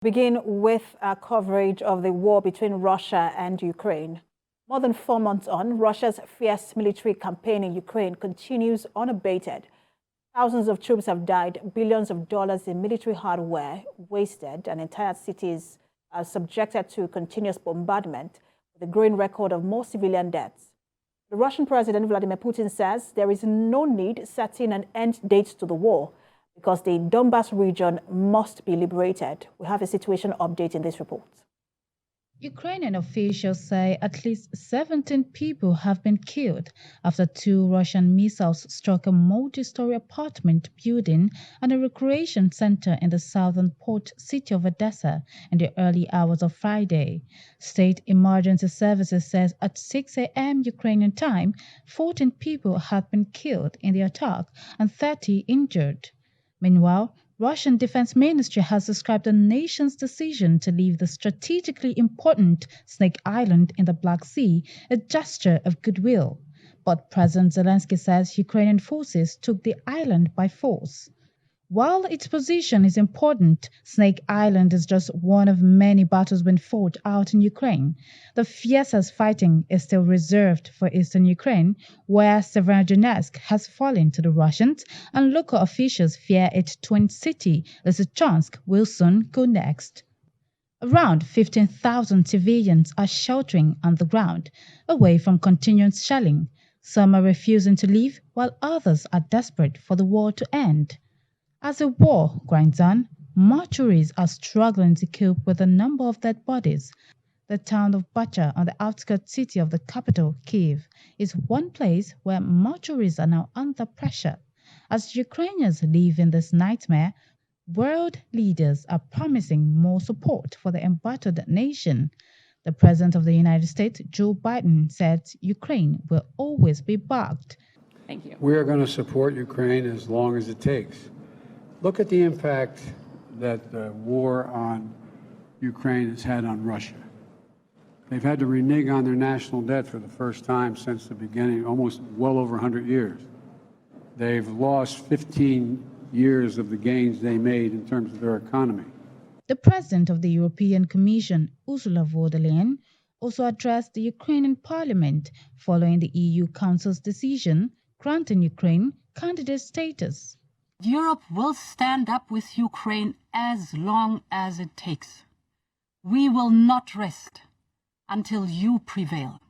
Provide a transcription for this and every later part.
Begin with our coverage of the war between Russia and Ukraine. More than 4 months on, Russia's fierce military campaign in Ukraine continues unabated. Thousands of troops have died, billions of dollars in military hardware wasted, and entire cities are subjected to continuous bombardment, with a growing record of more civilian deaths. The Russian President Vladimir Putin says there is no need setting an end date to the war, because the Donbas region must be liberated. We have a situation update in this report. Ukrainian officials say at least 17 people have been killed after 2 Russian missiles struck a multi-story apartment building and a recreation center in the southern port city of ODESA in the early hours of Friday. State Emergency Services says at 6 a.m. Ukrainian time, 14 people had been killed in the attack and 30 injured. Meanwhile, Russian Defense Ministry has described the nation's decision to leave the strategically important Snake Island in the Black Sea a gesture of goodwill. But President Zelensky says Ukrainian forces took the island by force. While its position is important, Snake Island is just one of many battles being fought out in Ukraine. The fiercest fighting is still reserved for eastern Ukraine, where Severodonetsk has fallen to the Russians, and local officials fear its twin city, Lysychansk, will soon go next. Around 15,000 civilians are sheltering on the ground, away from continuous shelling. Some are refusing to leave, while others are desperate for the war to end. As the war grinds on, mortuaries are struggling to cope with the number of dead bodies. The town of BUCHA, on the outskirts city of the capital, Kyiv, is one place where mortuaries are now under pressure. As Ukrainians live in this nightmare, world leaders are promising more support for the embattled nation. The President of the United States, Joe Biden, said Ukraine will always be backed. Thank you. We are going to support Ukraine as long as it takes. Look at the impact that the war on Ukraine has had on Russia. They've had to renege on their national debt for the first time since the beginning, almost well over 100 years. They've lost 15 years of the gains they made in terms of their economy. The President of the European Commission, Ursula von der Leyen, also addressed the Ukrainian Parliament following the EU Council's decision granting Ukraine candidate status. Europe will stand up with Ukraine as long as it takes. We will not rest until you prevail.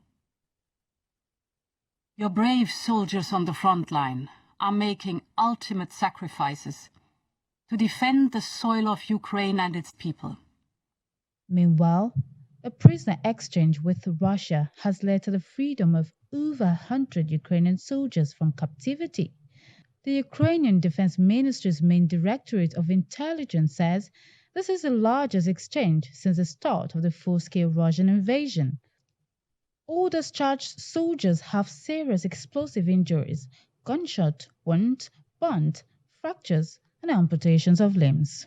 Your brave soldiers on the front line are making ultimate sacrifices to defend the soil of Ukraine and its people. Meanwhile, a prisoner exchange with Russia has led to the freedom of over 100 Ukrainian soldiers from captivity. The Ukrainian Defense Ministry's main Directorate of Intelligence says this is the largest exchange since the start of the full-scale Russian invasion. All discharged soldiers have serious explosive injuries, gunshot wounds, burns, fractures, and amputations of limbs.